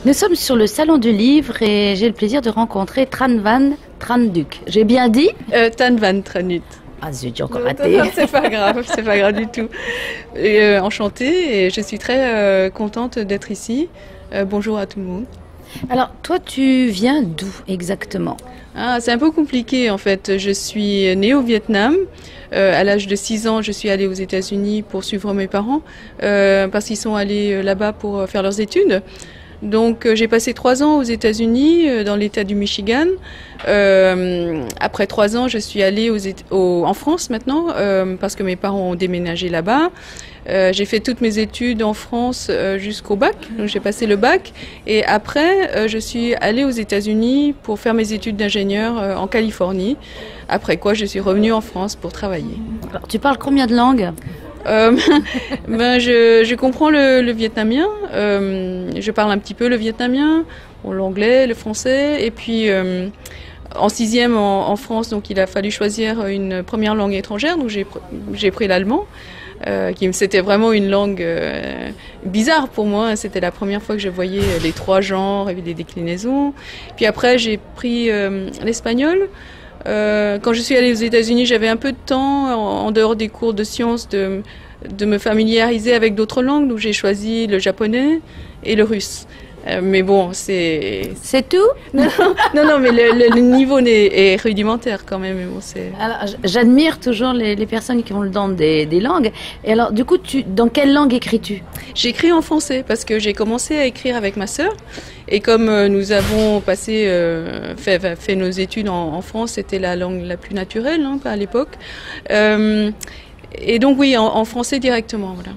Nous sommes sur le salon du livre et j'ai le plaisir de rencontrer Tran van Tranduk. J'ai bien dit Tan van Tranut. Ah zut, j'ai encore raté. C'est pas grave du tout. Enchantée et je suis très contente d'être ici. Bonjour à tout le monde. Alors, toi, tu viens d'où exactement? C'est un peu compliqué en fait. Je suis née au Vietnam. À l'âge de 6 ans, je suis allée aux États-Unis pour suivre mes parents parce qu'ils sont allés là-bas pour faire leurs études. Donc j'ai passé 3 ans aux États-Unis, dans l'État du Michigan. Après 3 ans, je suis allée en France maintenant parce que mes parents ont déménagé là-bas. J'ai fait toutes mes études en France jusqu'au bac, donc j'ai passé le bac. Et après, je suis allée aux États-Unis pour faire mes études d'ingénieur en Californie. Après quoi, je suis revenue en France pour travailler. Alors, tu parles combien de langues? Je comprends le vietnamien, je parle un petit peu le vietnamien, l'anglais, le français, et puis en 6e en France, donc il a fallu choisir une première langue étrangère, donc j'ai pris l'allemand. C'était vraiment une langue bizarre pour moi. C'était la première fois que je voyais les 3 genres et les déclinaisons. Puis après, j'ai pris l'espagnol. Quand je suis allée aux États-Unis, j'avais un peu de temps, en dehors des cours de sciences, de me familiariser avec d'autres langues. Donc j'ai choisi le japonais et le russe. Mais bon, c'est... C'est tout? Non, mais le niveau est rudimentaire quand même. Mais bon, alors, j'admire toujours les personnes qui ont le don des langues. Et alors, du coup, dans quelle langue écris-tu? J'écris en français parce que j'ai commencé à écrire avec ma sœur. Et comme nous avons fait nos études en France, c'était la langue la plus naturelle à l'époque. Et donc oui, en français directement, voilà.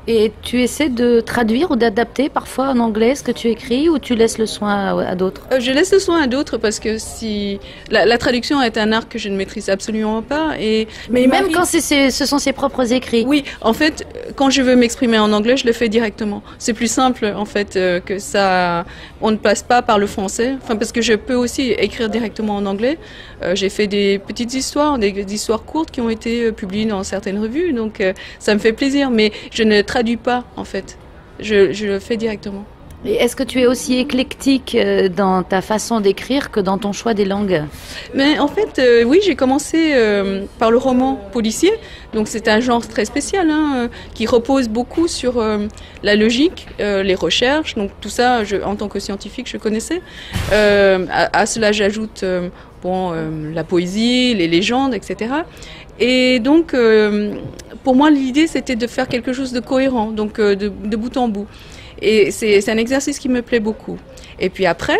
Et tu essaies de traduire ou d'adapter parfois en anglais ce que tu écris ou tu laisses le soin à d'autres? Je laisse le soin à d'autres parce que la traduction est un art que je ne maîtrise absolument pas. Mais même quand ce sont ses propres écrits? Oui, en fait, quand je veux m'exprimer en anglais, je le fais directement. C'est plus simple en fait que ça. On ne passe pas par le français. Enfin, parce que je peux aussi écrire directement en anglais. J'ai fait des petites histoires, des histoires courtes qui ont été publiées dans certaines revues, donc ça me fait plaisir. Mais je ne traduis pas en fait. Je le fais directement. Et est-ce que tu es aussi éclectique dans ta façon d'écrire que dans ton choix des langues? Mais en fait, oui, j'ai commencé par le roman policier. Donc c'est un genre très spécial qui repose beaucoup sur la logique, les recherches. Donc tout ça, en tant que scientifique, je connaissais. À cela, j'ajoute la poésie, les légendes, etc. Et donc, pour moi, l'idée, c'était de faire quelque chose de cohérent, donc de bout en bout. Et c'est un exercice qui me plaît beaucoup. Et puis après,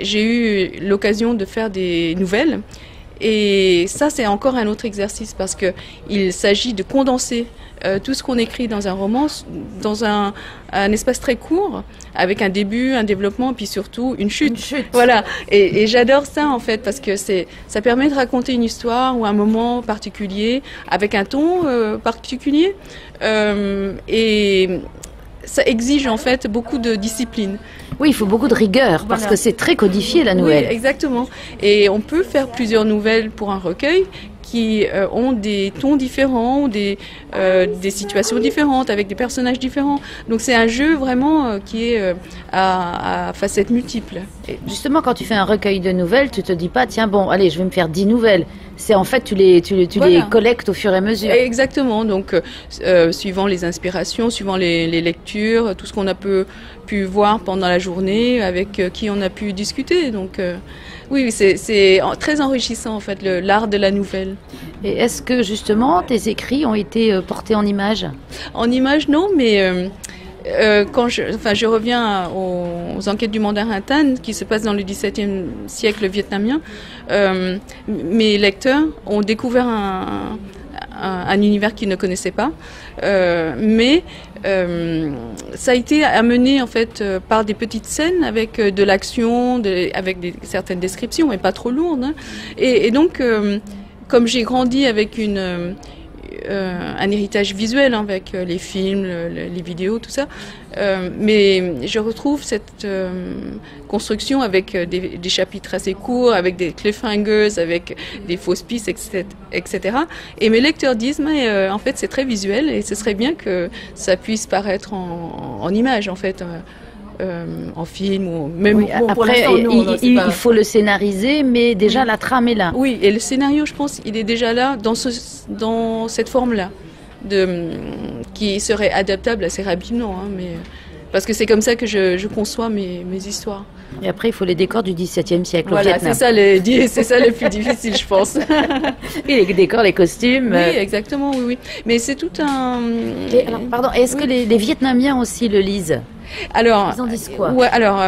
j'ai eu l'occasion de faire des nouvelles. Et ça, c'est encore un autre exercice parce qu'il s'agit de condenser tout ce qu'on écrit dans un roman dans un espace très court, avec un début, un développement, puis surtout une chute. Voilà. Et j'adore ça en fait parce que ça permet de raconter une histoire ou un moment particulier avec un ton particulier. Et ça exige en fait beaucoup de discipline. Oui, il faut beaucoup de rigueur parce que c'est très codifié la nouvelle. Oui, exactement. Et on peut faire plusieurs nouvelles pour un recueil qui ont des tons différents, des situations différentes, avec des personnages différents. Donc c'est un jeu vraiment qui est à facettes multiples. Et justement, quand tu fais un recueil de nouvelles, tu te dis pas, tiens, bon, allez, je vais me faire 10 nouvelles. C'est en fait, tu les collectes au fur et à mesure. Exactement. Donc, suivant les inspirations, suivant les lectures, tout ce qu'on a pu voir pendant la journée, avec qui on a pu discuter. Donc, oui, c'est très enrichissant en fait, l'art de la nouvelle. Et est-ce que justement tes écrits ont été portés en images? En images, non, mais quand je reviens aux enquêtes du mandarin Tan, qui se passent dans le XVIIe siècle vietnamien, mes lecteurs ont découvert un univers qu'ils ne connaissaient pas, mais ça a été amené en fait par des petites scènes avec de l'action, avec certaines descriptions, mais pas trop lourdes. Et donc, comme j'ai grandi avec un héritage visuel, hein, avec les films, les vidéos, tout ça. Mais je retrouve cette construction avec des chapitres assez courts, avec des cliffhangers, avec des fausses pistes, etc. Et mes lecteurs disent, mais en fait c'est très visuel et ce serait bien que ça puisse paraître en images, en fait. En film ou même oui, après il faut le scénariser, mais déjà la trame est là. Oui, et le scénario, je pense, il est déjà là dans cette forme-là, qui serait adaptable assez rapidement, hein, mais parce que c'est comme ça que je conçois mes histoires. Et après, il faut les décors du XVIIe siècle au Vietnam. Voilà, c'est ça le plus difficile, je pense. Et les décors, les costumes. Oui, exactement, oui. Mais c'est tout un... Et alors, pardon, est-ce que les Vietnamiens aussi le lisent ? Alors, ils en disent quoi ? Ouais, alors,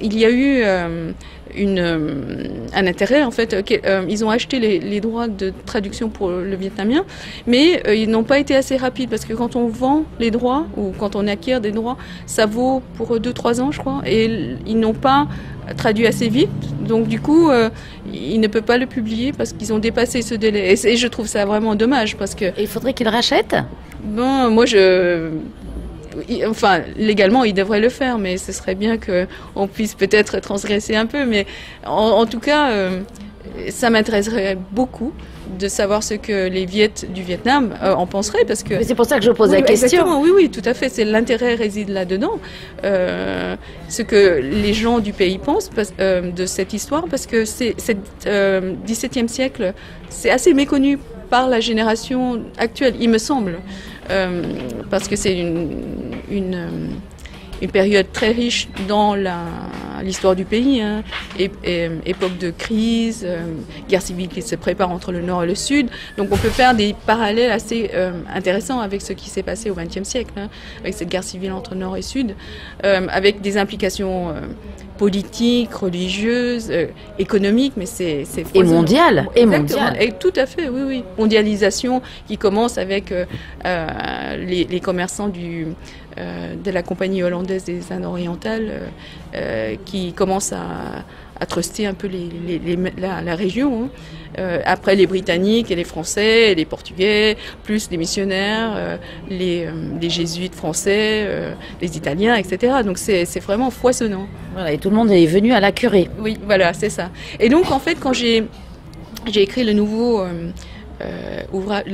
il y a eu un intérêt, en fait. Ils ont acheté les droits de traduction pour le vietnamien, mais ils n'ont pas été assez rapides, parce que quand on vend les droits, ou quand on acquiert des droits, ça vaut pour 2-3 ans, je crois, et ils n'ont pas traduit assez vite, donc du coup, ils ne peuvent pas le publier, parce qu'ils ont dépassé ce délai. Et je trouve ça vraiment dommage, parce que... Et il faudrait qu'ils rachètent ? Bon, moi, enfin, légalement, ils devraient le faire, mais ce serait bien qu'on puisse peut-être transgresser un peu. Mais en tout cas, ça m'intéresserait beaucoup de savoir ce que les Viettes du Vietnam en penseraient, parce que... Mais c'est pour ça que je pose la question. Exactement, oui, tout à fait. L'intérêt réside là-dedans. Ce que les gens du pays pensent de cette histoire, parce que c'est XVIIe siècle, c'est assez méconnu par la génération actuelle, il me semble. Parce que c'est une période très riche dans l'histoire du pays, hein, époque de crise, guerre civile qui se prépare entre le Nord et le Sud. Donc on peut faire des parallèles assez intéressants avec ce qui s'est passé au XXe siècle, hein, avec cette guerre civile entre Nord et Sud, avec des implications politiques, religieuses, économiques, mais c'est et mondiale, et tout à fait, oui. Mondialisation qui commence avec les commerçants de la compagnie hollandaise des Indes orientales qui commencent à truster un peu la région. Hein. Après les Britanniques et les Français et les Portugais, plus les missionnaires, les jésuites français, les Italiens, etc. Donc c'est vraiment foisonnant. Voilà, et tout le monde est venu à la curée. Oui, voilà, c'est ça. Et donc en fait, quand j'ai écrit le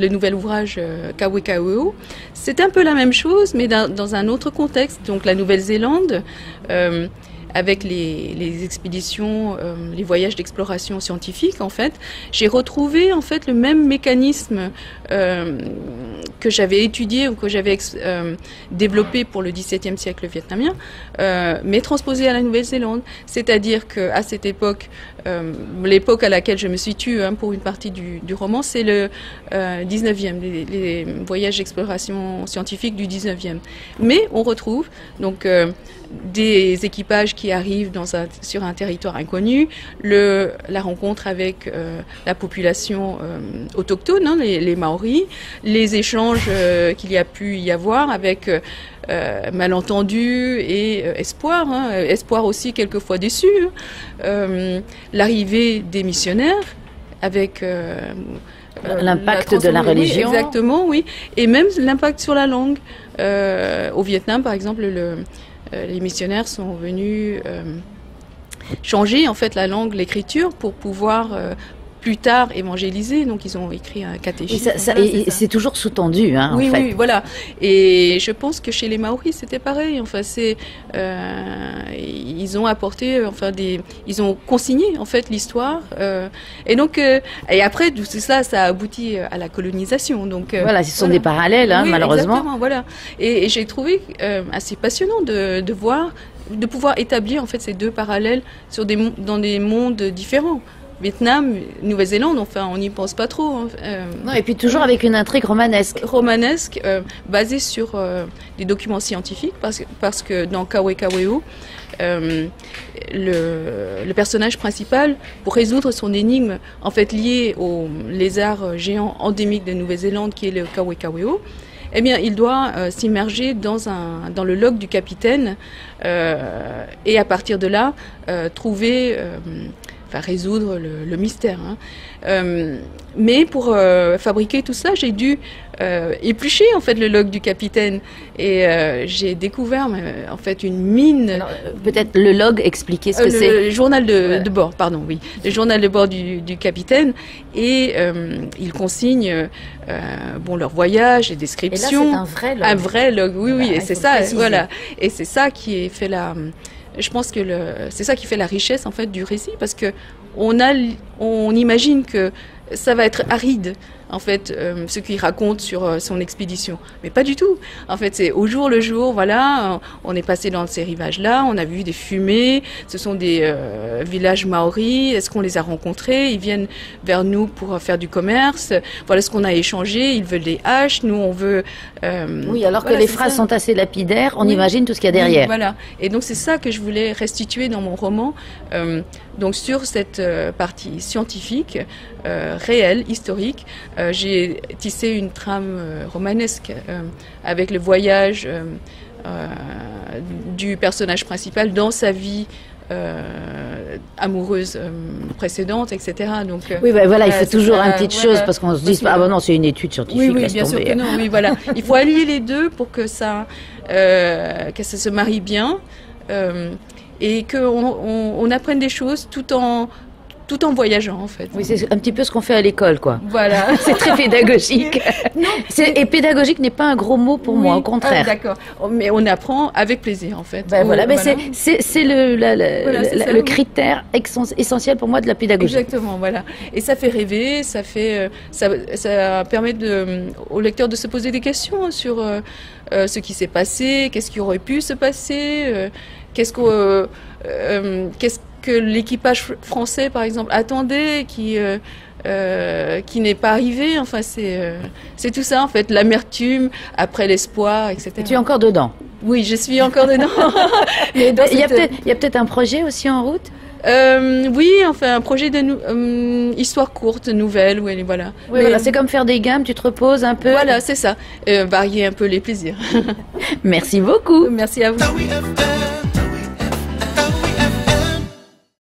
nouvel ouvrage Kawekaweo, c'est un peu la même chose, mais dans un autre contexte. Donc la Nouvelle-Zélande, avec les expéditions, les voyages d'exploration scientifique, en fait, j'ai retrouvé en fait le même mécanisme que j'avais étudié ou que j'avais développé pour le XVIIe siècle vietnamien, mais transposé à la Nouvelle-Zélande. C'est-à-dire qu'à cette époque, l'époque à laquelle je me situe, hein, pour une partie du roman, c'est le 19e, les voyages d'exploration scientifique du 19e. Mais on retrouve donc des équipages qui arrivent sur un territoire inconnu, la rencontre avec la population autochtone, hein, les Maoris, les échanges qu'il y a pu y avoir avec malentendus et espoir, hein, espoir aussi quelquefois déçu, l'arrivée des missionnaires avec l'impact de la religion. Oui, exactement, oui, et même l'impact sur la langue. Au Vietnam, par exemple, les missionnaires sont venus changer en fait la langue, l'écriture pour pouvoir plus tard évangéliser. Donc ils ont écrit un catéchisme. Et c'est toujours sous-tendu, hein, oui, en fait. Oui, voilà. Et je pense que chez les Maoris c'était pareil. Enfin, ils ont apporté, ils ont consigné en fait l'histoire. Et donc, et après tout ça, ça a abouti à la colonisation. Donc voilà, ce sont des parallèles, hein, oui, malheureusement. Exactement, voilà. Et j'ai trouvé assez passionnant de voir, de pouvoir établir en fait ces deux parallèles dans des mondes différents. Vietnam, Nouvelle-Zélande, enfin, on n'y pense pas trop. Hein. Non, et puis toujours avec une intrigue romanesque. Romanesque, basée sur des documents scientifiques, parce que dans Kawekaweo, le personnage principal, pour résoudre son énigme, en fait liée au lézard géant endémique de Nouvelle-Zélande, qui est le Kawekaweo, eh bien, il doit s'immerger dans le log du capitaine et à partir de là, résoudre le mystère. Hein. Mais pour fabriquer tout ça, j'ai dû épluché en fait le log du capitaine et j'ai découvert en fait une mine. Peut-être le log, expliquer ce que c'est. Le journal de bord, pardon, oui, le journal de bord du capitaine et il consigne bon leur voyage, les descriptions. Et là, c'est un vrai log. Un vrai log, oui, oui, et c'est ça, préciser. voilà, et c'est ça qui fait la. Je pense que c'est ça qui fait la richesse en fait du récit parce que on imagine que ça va être aride en fait ce qu'il raconte sur son expédition, mais pas du tout. En fait, c'est au jour le jour. Voilà, on est passé dans ces rivages-là, on a vu des fumées. Ce sont des villages maoris. Est-ce qu'on les a rencontrés? Ils viennent vers nous pour faire du commerce. Voilà ce qu'on a échangé. Ils veulent des haches. Nous, on veut. Oui, alors que les phrases sont assez lapidaires, on imagine tout ce qu'il y a derrière. Oui, voilà. Et donc c'est ça que je voulais restituer dans mon roman. Donc sur cette partie scientifique, réelle, historique, j'ai tissé une trame romanesque avec le voyage du personnage principal dans sa vie amoureuse précédente, etc. Donc, oui, ben voilà, il faut toujours une petite chose parce qu'on se dit ah ben non, c'est une étude scientifique. Oui, bien sûr que non. Oui, voilà, il faut allier les deux pour que ça se marie bien et qu'on apprenne des choses tout en voyageant en fait. Oui, c'est un petit peu ce qu'on fait à l'école, quoi. Voilà. C'est très pédagogique. Et pédagogique n'est pas un gros mot pour moi, au contraire. D'accord. Mais on apprend avec plaisir en fait. Ben voilà, mais c'est le critère essentiel pour moi de la pédagogie. Exactement, voilà. Et ça fait rêver, ça permet au lecteur de se poser des questions sur ce qui s'est passé, qu'est-ce qui aurait pu se passer, qu'est-ce que l'équipage français, par exemple, attendait, qui n'est pas arrivé. Enfin, c'est tout ça, en fait, l'amertume après l'espoir, etc. Et tu es encore dedans? Oui, je suis encore dedans. Il y a peut-être un projet aussi en route? Oui, enfin, un projet histoire courte, nouvelle, voilà. Oui, voilà, c'est comme faire des gammes, tu te reposes un peu. Voilà, c'est ça. Varier un peu les plaisirs. Merci beaucoup. Merci à vous.